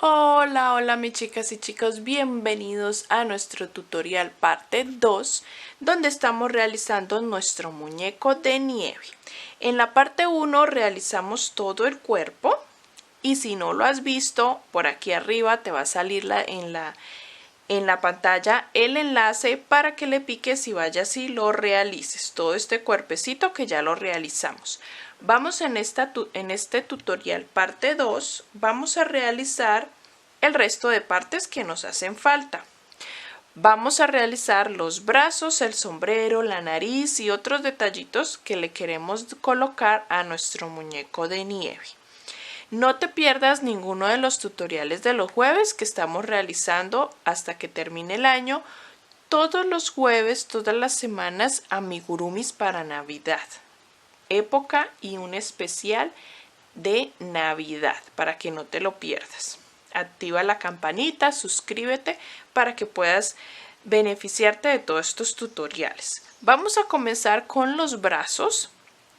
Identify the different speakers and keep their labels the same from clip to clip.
Speaker 1: Hola, hola mis chicas y chicos, bienvenidos a nuestro tutorial parte 2, donde estamos realizando nuestro muñeco de nieve. En la parte 1 realizamos todo el cuerpo y si no lo has visto, por aquí arriba te va a salir en la pantalla el enlace para que le piques y vayas y lo realices, todo este cuerpecito que ya lo realizamos. Vamos en este tutorial parte 2, vamos a realizar el resto de partes que nos hacen falta. Vamos a realizar los brazos, el sombrero, la nariz y otros detallitos que le queremos colocar a nuestro muñeco de nieve. No te pierdas ninguno de los tutoriales de los jueves que estamos realizando hasta que termine el año. Todos los jueves, todas las semanas, amigurumis para Navidad. Época y un especial de Navidad para que no te lo pierdas. Activa la campanita, suscríbete para que puedas beneficiarte de todos estos tutoriales. Vamos a comenzar con los brazos.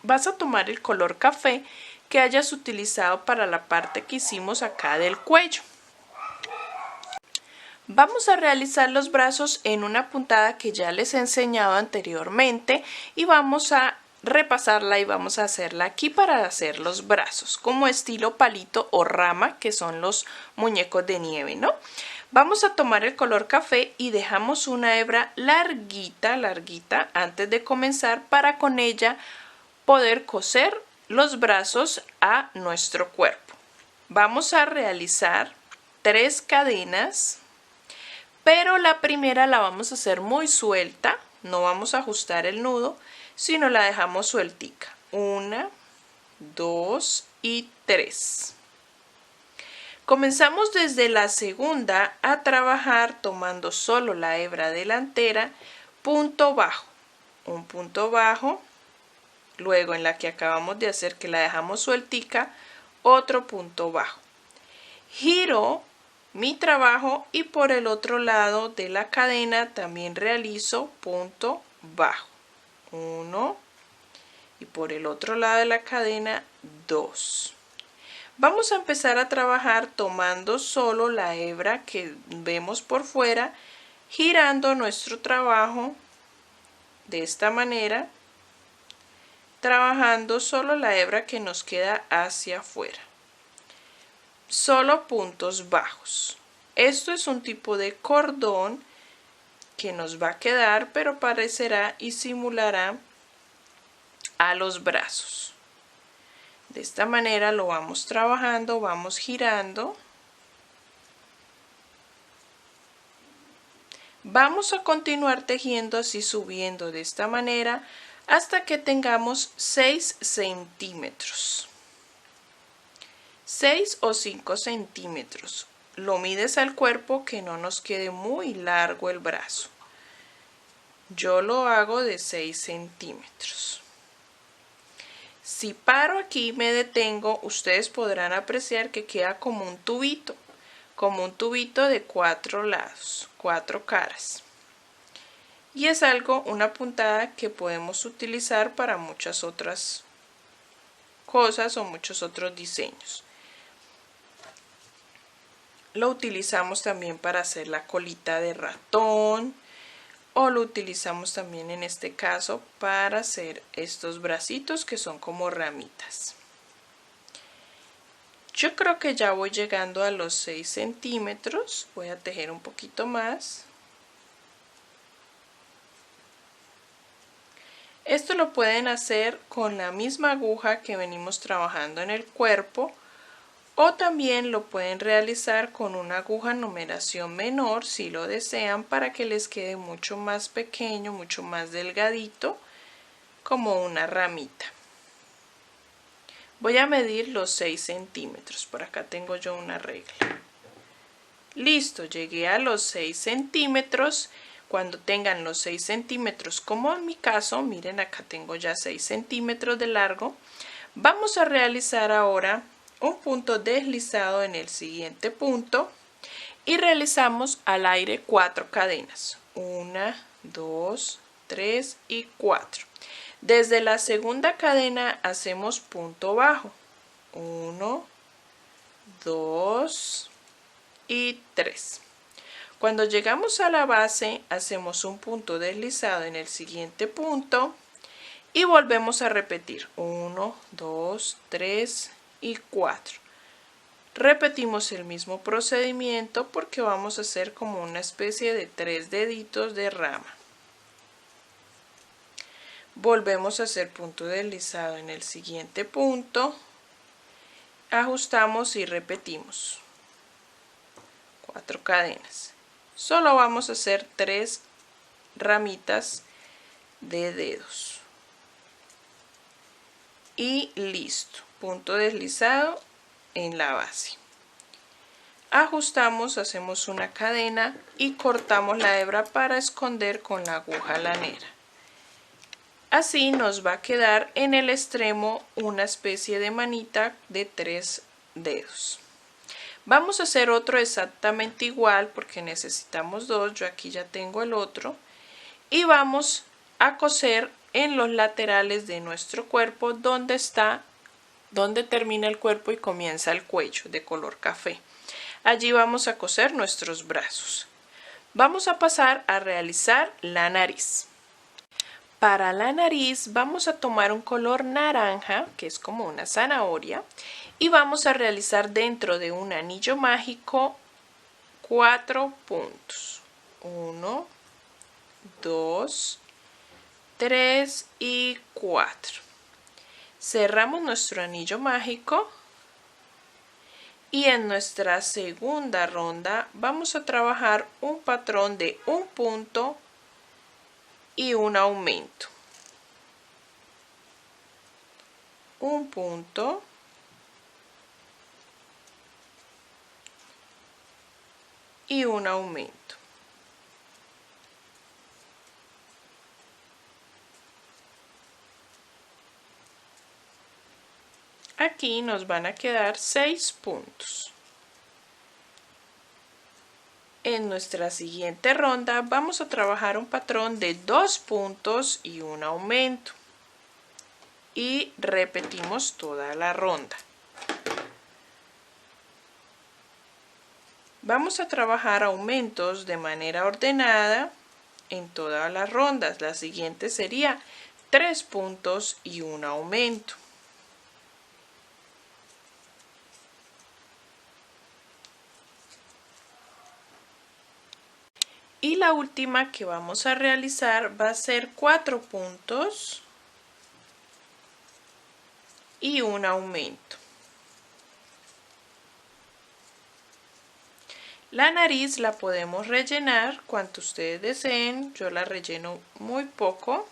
Speaker 1: Vas a tomar el color café que hayas utilizado para la parte que hicimos acá del cuello. Vamos a realizar los brazos en una puntada que ya les he enseñado anteriormente y vamos a repasarla y vamos a hacerla aquí para hacer los brazos como estilo palito o rama, que son los muñecos de nieve, ¿no? Vamos a tomar el color café y dejamos una hebra larguita antes de comenzar para con ella poder coser los brazos a nuestro cuerpo. Vamos a realizar 3 cadenas, pero la primera la vamos a hacer muy suelta, no vamos a ajustar el nudo, sino la dejamos sueltica. 1, 2 y 3. Comenzamos desde la segunda a trabajar tomando solo la hebra delantera, punto bajo, un punto bajo, luego en la que acabamos de hacer que la dejamos sueltica, otro punto bajo. Giro mi trabajo y por el otro lado de la cadena también realizo punto bajo. 1 y por el otro lado de la cadena 2. Vamos a empezar a trabajar tomando solo la hebra que vemos por fuera, girando nuestro trabajo de esta manera, trabajando solo la hebra que nos queda hacia afuera. Solo puntos bajos. Esto es un tipo de cordón que nos va a quedar, pero parecerá y simulará a los brazos. De esta manera lo vamos trabajando, vamos girando. Vamos a continuar tejiendo así, subiendo de esta manera hasta que tengamos 6 centímetros. 6 o 5 centímetros. Lo mides al cuerpo, que no nos quede muy largo el brazo. Yo lo hago de 6 centímetros. Si paro aquí y me detengo, ustedes podrán apreciar que queda como un tubito de 4 lados, 4 caras. Y es una puntada que podemos utilizar para muchas otras cosas o muchos otros diseños. Lo utilizamos también para hacer la colita de ratón, o lo utilizamos también en este caso para hacer estos bracitos que son como ramitas. Yo creo que ya voy llegando a los 6 centímetros, voy a tejer un poquito más. Esto lo pueden hacer con la misma aguja que venimos trabajando en el cuerpo, o también lo pueden realizar con una aguja numeración menor si lo desean, para que les quede mucho más pequeño, mucho más delgadito, como una ramita. Voy a medir los 6 centímetros, por acá tengo yo una regla. Listo, llegué a los 6 centímetros. Cuando tengan los 6 centímetros, como en mi caso, miren, acá tengo ya 6 centímetros de largo, vamos a realizar ahora un punto deslizado en el siguiente punto y realizamos al aire 4 cadenas. 1, 2, 3 y 4. Desde la segunda cadena hacemos punto bajo. 1, 2, y 3. Cuando llegamos a la base, hacemos un punto deslizado en el siguiente punto y volvemos a repetir 1, 2, 3 y 4. Repetimos el mismo procedimiento porque vamos a hacer como una especie de 3 deditos de rama. Volvemos a hacer punto deslizado en el siguiente punto, ajustamos y repetimos 4 cadenas. Solo vamos a hacer 3 ramitas de dedos y listo, punto deslizado en la base. Ajustamos, hacemos una cadena y cortamos la hebra para esconder con la aguja lanera. Así nos va a quedar en el extremo una especie de manita de 3 dedos. Vamos a hacer otro exactamente igual porque necesitamos 2, yo aquí ya tengo el otro, y vamos a coser en los laterales de nuestro cuerpo donde termina el cuerpo y comienza el cuello de color café. Allí vamos a coser nuestros brazos. Vamos a pasar a realizar la nariz. Para la nariz vamos a tomar un color naranja, que es como una zanahoria, y vamos a realizar dentro de un anillo mágico 4 puntos. 1, 2, 3 y 4. Cerramos nuestro anillo mágico y en nuestra segunda ronda vamos a trabajar un patrón de un punto y un aumento. Un punto y un aumento. Aquí nos van a quedar 6 puntos. En nuestra siguiente ronda vamos a trabajar un patrón de 2 puntos y un aumento. Y repetimos toda la ronda. Vamos a trabajar aumentos de manera ordenada en todas las rondas. La siguiente sería 3 puntos y un aumento. Y la última que vamos a realizar va a ser 4 puntos y un aumento. La nariz la podemos rellenar cuanto ustedes deseen, yo la relleno muy poco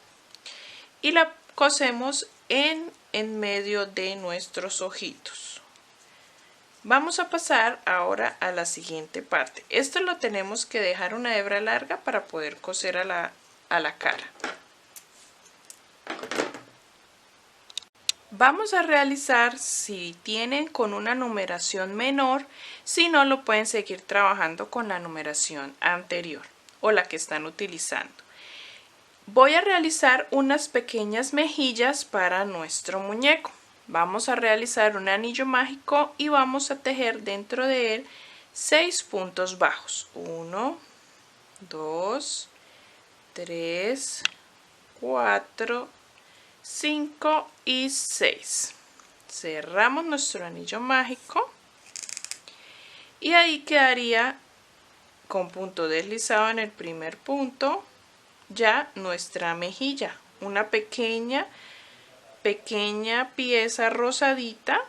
Speaker 1: y la cosemos en medio de nuestros ojitos. Vamos a pasar ahora a la siguiente parte. Esto lo tenemos que dejar una hebra larga para poder coser a la cara. Vamos a realizar, si tienen con una numeración menor, si no lo pueden seguir trabajando con la numeración anterior o la que están utilizando. Voy a realizar unas pequeñas mejillas para nuestro muñeco. Vamos a realizar un anillo mágico y vamos a tejer dentro de él 6 puntos bajos. 1, 2, 3, 4, 5 y 6. Cerramos nuestro anillo mágico y ahí quedaría con punto deslizado en el primer punto ya nuestra mejilla, una pequeña pieza rosadita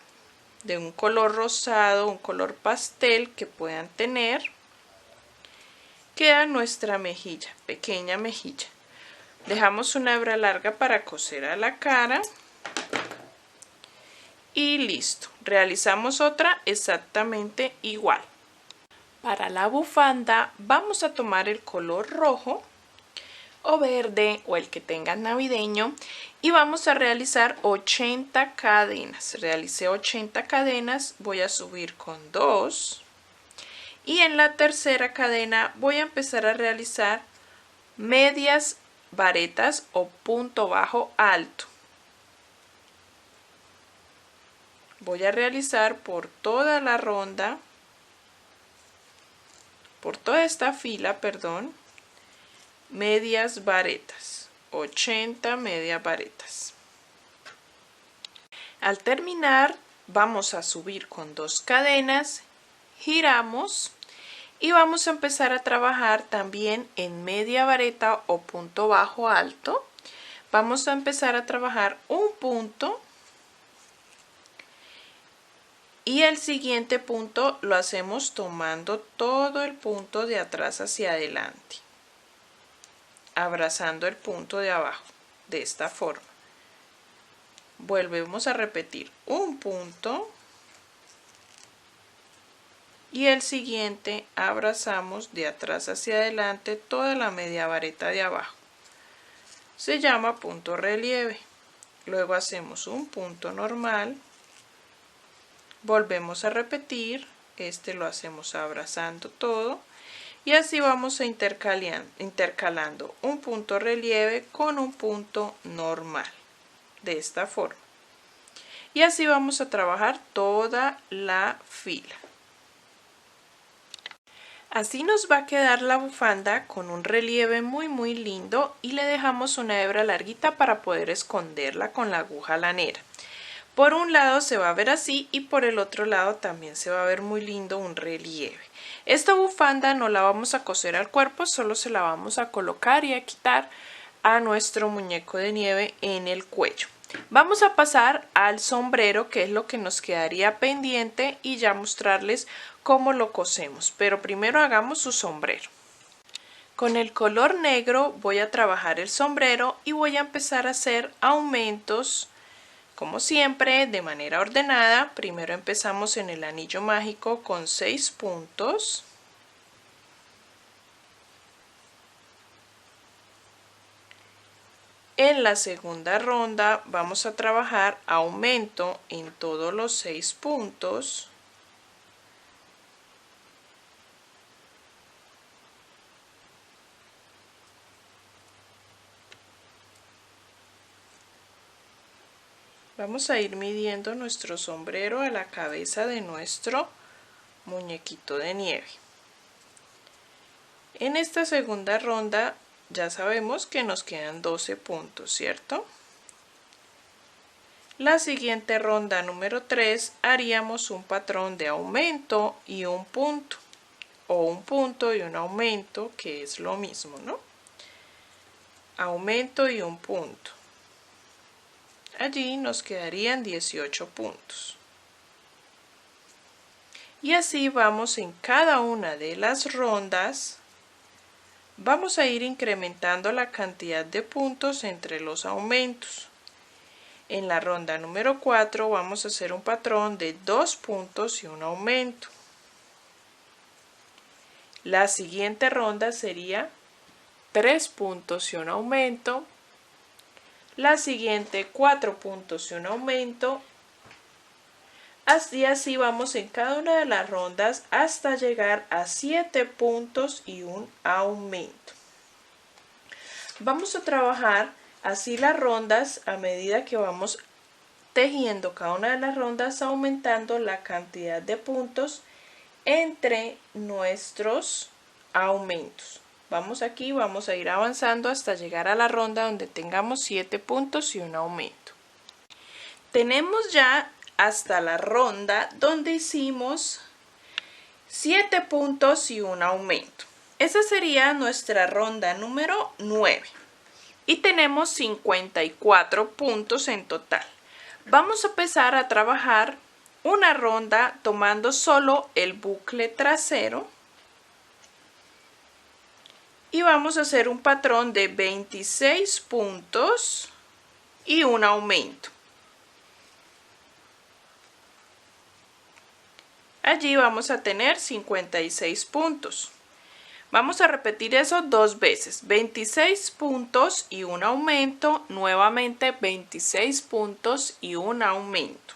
Speaker 1: de un color rosado, un color pastel que puedan tener. Queda nuestra mejilla, pequeña mejilla. Dejamos una hebra larga para coser a la cara y listo. Realizamos otra exactamente igual. Para la bufanda vamos a tomar el color rojo o verde o el que tengan navideño y vamos a realizar 80 cadenas. Realicé 80 cadenas, voy a subir con 2 y en la tercera cadena voy a empezar a realizar medias varetas o punto bajo alto. Voy a realizar por toda la ronda por toda esta fila, perdón, medias varetas, 80 medias varetas. Al terminar, vamos a subir con 2 cadenas, giramos y vamos a empezar a trabajar también en media vareta o punto bajo alto. Vamos a empezar a trabajar un punto y el siguiente punto lo hacemos tomando todo el punto de atrás hacia adelante, abrazando el punto de abajo de esta forma. Volvemos a repetir un punto y el siguiente abrazamos de atrás hacia adelante toda la media vareta de abajo. Se llama punto relieve. Luego hacemos un punto normal, volvemos a repetir, este lo hacemos abrazando todo y así vamos a intercalando un punto relieve con un punto normal, de esta forma. Y así vamos a trabajar toda la fila. Así nos va a quedar la bufanda con un relieve muy lindo y le dejamos una hebra larguita para poder esconderla con la aguja lanera. Por un lado se va a ver así y por el otro lado también se va a ver muy lindo un relieve. Esta bufanda no la vamos a coser al cuerpo, solo se la vamos a colocar y a quitar a nuestro muñeco de nieve en el cuello. Vamos a pasar al sombrero, que es lo que nos quedaría pendiente, y ya mostrarles cómo lo cosemos, pero primero hagamos su sombrero. Con el color negro voy a trabajar el sombrero y voy a empezar a hacer aumentos, como siempre, de manera ordenada. Primero empezamos en el anillo mágico con 6 puntos. En la segunda ronda vamos a trabajar aumento en todos los 6 puntos. Vamos a ir midiendo nuestro sombrero a la cabeza de nuestro muñequito de nieve. En esta segunda ronda ya sabemos que nos quedan 12 puntos, ¿cierto? La siguiente ronda número 3 haríamos un patrón de aumento y un punto, o un punto y un aumento, que es lo mismo, ¿no? Aumento y un punto. Allí nos quedarían 18 puntos. Y así vamos en cada una de las rondas. Vamos a ir incrementando la cantidad de puntos entre los aumentos. En la ronda número 4 vamos a hacer un patrón de 2 puntos y un aumento. La siguiente ronda sería 3 puntos y un aumento. La siguiente 4 puntos y un aumento. Así vamos en cada una de las rondas hasta llegar a 7 puntos y un aumento. Vamos a trabajar así las rondas a medida que vamos tejiendo cada una de las rondas, aumentando la cantidad de puntos entre nuestros aumentos. Vamos aquí, vamos a ir avanzando hasta llegar a la ronda donde tengamos 7 puntos y un aumento. Tenemos ya hasta la ronda donde hicimos 7 puntos y un aumento. Esa sería nuestra ronda número 9 y tenemos 54 puntos en total. Vamos a empezar a trabajar una ronda tomando solo el bucle trasero y vamos a hacer un patrón de 26 puntos y un aumento. Allí vamos a tener 56 puntos. Vamos a repetir eso 2 veces, 26 puntos y un aumento, nuevamente 26 puntos y un aumento.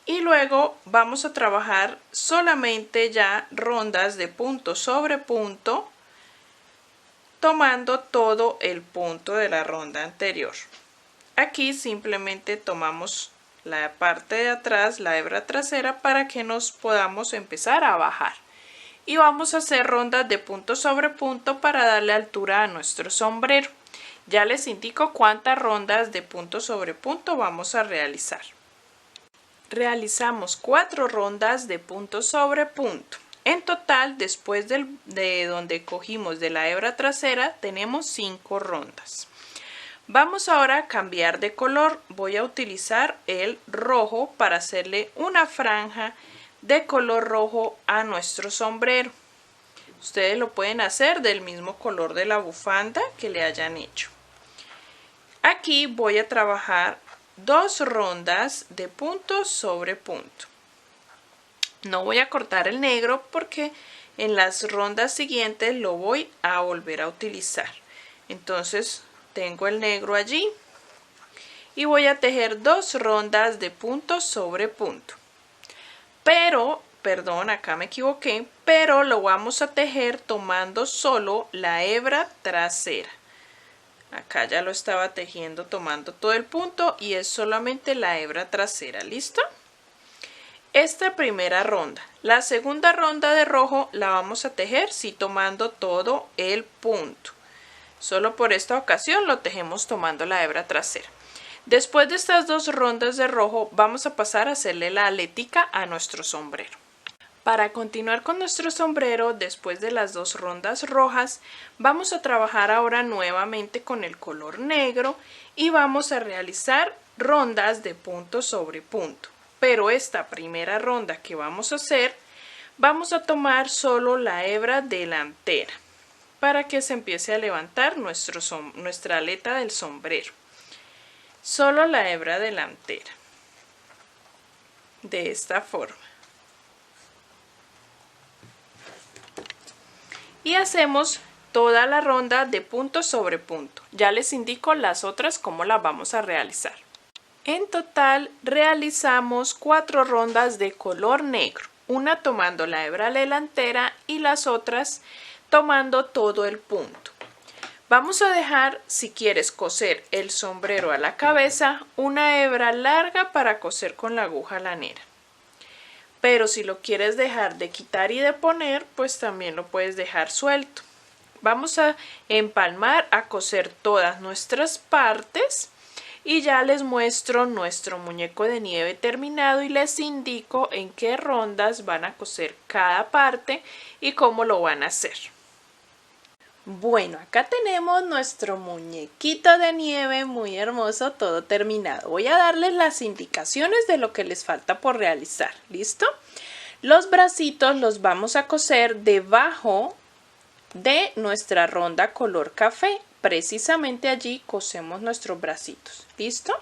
Speaker 1: Y luego vamos a trabajar solamente ya rondas de punto sobre punto, tomando todo el punto de la ronda anterior. Aquí simplemente tomamos la parte de atrás, la hebra trasera, para que nos podamos empezar a bajar. Y vamos a hacer rondas de punto sobre punto para darle altura a nuestro sombrero. Ya les indico cuántas rondas de punto sobre punto vamos a realizar. Realizamos 4 rondas de punto sobre punto. En total, después de donde cogimos de la hebra trasera, tenemos 5 rondas. Vamos ahora a cambiar de color. Voy a utilizar el rojo para hacerle una franja de color rojo a nuestro sombrero. Ustedes lo pueden hacer del mismo color de la bufanda que le hayan hecho. Aquí voy a trabajar 2 rondas de punto sobre punto. No voy a cortar el negro porque en las rondas siguientes lo voy a volver a utilizar. Entonces tengo el negro allí y voy a tejer 2 rondas de punto sobre punto. Pero, perdón, acá me equivoqué, pero lo vamos a tejer tomando solo la hebra trasera. Acá ya lo estaba tejiendo tomando todo el punto y es solamente la hebra trasera. ¿Listo? Esta primera ronda. La segunda ronda de rojo la vamos a tejer sí tomando todo el punto. Solo por esta ocasión lo tejemos tomando la hebra trasera. Después de estas 2 rondas de rojo vamos a pasar a hacerle la aletica a nuestro sombrero. Para continuar con nuestro sombrero, después de las 2 rondas rojas, vamos a trabajar ahora nuevamente con el color negro y vamos a realizar rondas de punto sobre punto. Pero esta primera ronda que vamos a hacer, vamos a tomar solo la hebra delantera para que se empiece a levantar nuestra aleta del sombrero. Solo la hebra delantera. De esta forma. Y hacemos toda la ronda de punto sobre punto. Ya les indico las otras cómo las vamos a realizar. En total realizamos 4 rondas de color negro, una tomando la hebra delantera y las otras tomando todo el punto. Vamos a dejar, si quieres coser el sombrero a la cabeza, una hebra larga para coser con la aguja lanera. Pero si lo quieres dejar de quitar y de poner, pues también lo puedes dejar suelto. Vamos a empalmar a coser todas nuestras partes y ya les muestro nuestro muñeco de nieve terminado y les indico en qué rondas van a coser cada parte y cómo lo van a hacer. Bueno, acá tenemos nuestro muñequito de nieve muy hermoso, todo terminado. Voy a darles las indicaciones de lo que les falta por realizar. ¿Listo? Los bracitos los vamos a coser debajo de nuestra ronda color café. Precisamente allí cosemos nuestros bracitos. ¿Listo?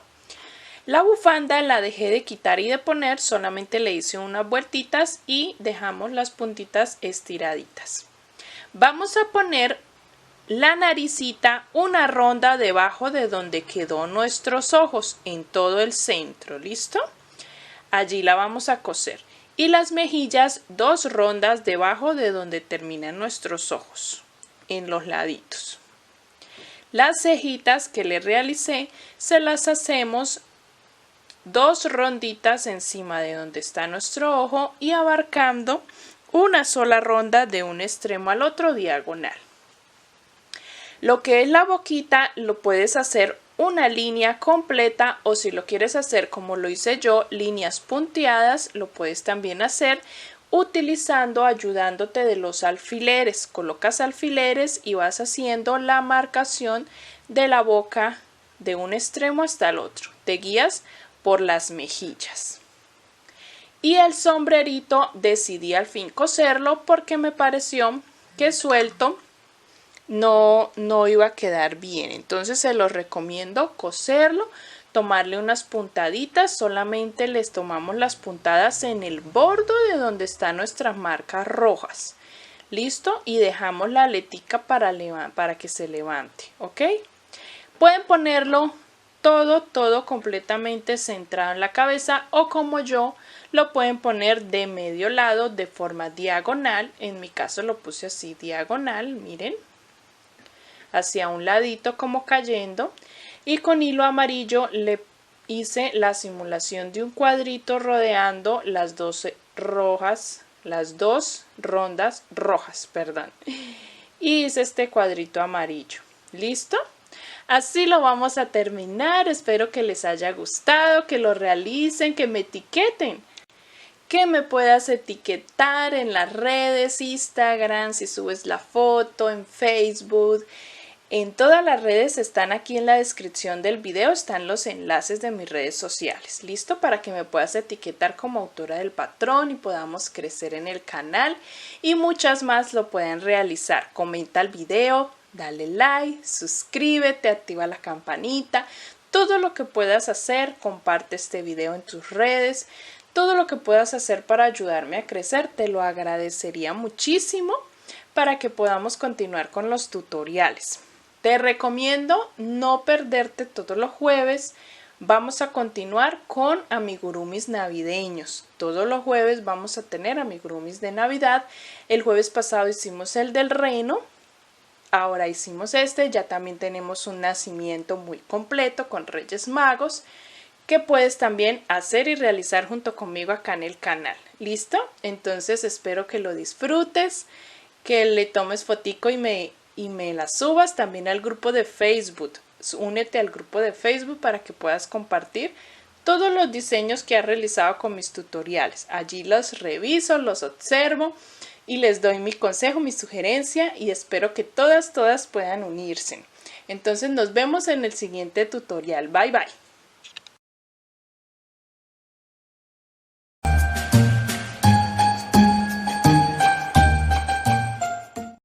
Speaker 1: La bufanda la dejé de quitar y de poner, solamente le hice unas vueltitas y dejamos las puntitas estiraditas. Vamos a poner la naricita una ronda debajo de donde quedó nuestros ojos, en todo el centro. ¿Listo? Allí la vamos a coser. Y las mejillas 2 rondas debajo de donde terminan nuestros ojos, en los laditos. Las cejitas que le realicé se las hacemos 2 ronditas encima de donde está nuestro ojo y abarcando una sola ronda de un extremo al otro diagonal. Lo que es la boquita lo puedes hacer una línea completa o si lo quieres hacer como lo hice yo, líneas punteadas, lo puedes también hacer ayudándote de los alfileres. Colocas alfileres y vas haciendo la marcación de la boca de un extremo hasta el otro. Te guías por las mejillas. Y el sombrerito decidí al fin coserlo porque me pareció que suelto no iba a quedar bien. Entonces se los recomiendo coserlo, tomarle unas puntaditas, solamente les tomamos las puntadas en el borde de donde están nuestras marcas rojas. ¿Listo? Y dejamos la aletica para que se levante, ¿ok? Pueden ponerlo todo completamente centrado en la cabeza o como yo lo pueden poner de medio lado de forma diagonal. En mi caso lo puse así diagonal, miren, hacia un ladito como cayendo y con hilo amarillo le hice la simulación de un cuadrito rodeando las dos rondas rojas, perdón. Y hice este cuadrito amarillo. ¿Listo? Así lo vamos a terminar. Espero que les haya gustado, que lo realicen, que me etiqueten. Que me puedas etiquetar en las redes, Instagram, si subes la foto, en Facebook. En todas las redes están aquí en la descripción del video, están los enlaces de mis redes sociales. ¿Listo? Para que me puedas etiquetar como autora del patrón y podamos crecer en el canal. Y muchas más lo pueden realizar. Comenta el video, dale like, suscríbete, activa la campanita. Todo lo que puedas hacer, comparte este video en tus redes. Todo lo que puedas hacer para ayudarme a crecer, te lo agradecería muchísimo para que podamos continuar con los tutoriales. Te recomiendo no perderte todos los jueves. Vamos a continuar con amigurumis navideños. Todos los jueves vamos a tener amigurumis de Navidad. El jueves pasado hicimos el del reno. Ahora hicimos este. Ya también tenemos un nacimiento muy completo con Reyes Magos que puedes también hacer y realizar junto conmigo acá en el canal. ¿Listo? Entonces espero que lo disfrutes, que le tomes fotico y me la subas también al grupo de Facebook. Únete al grupo de Facebook para que puedas compartir todos los diseños que has realizado con mis tutoriales. Allí los reviso, los observo y les doy mi consejo, mi sugerencia y espero que todas puedan unirse. Entonces nos vemos en el siguiente tutorial. Bye bye.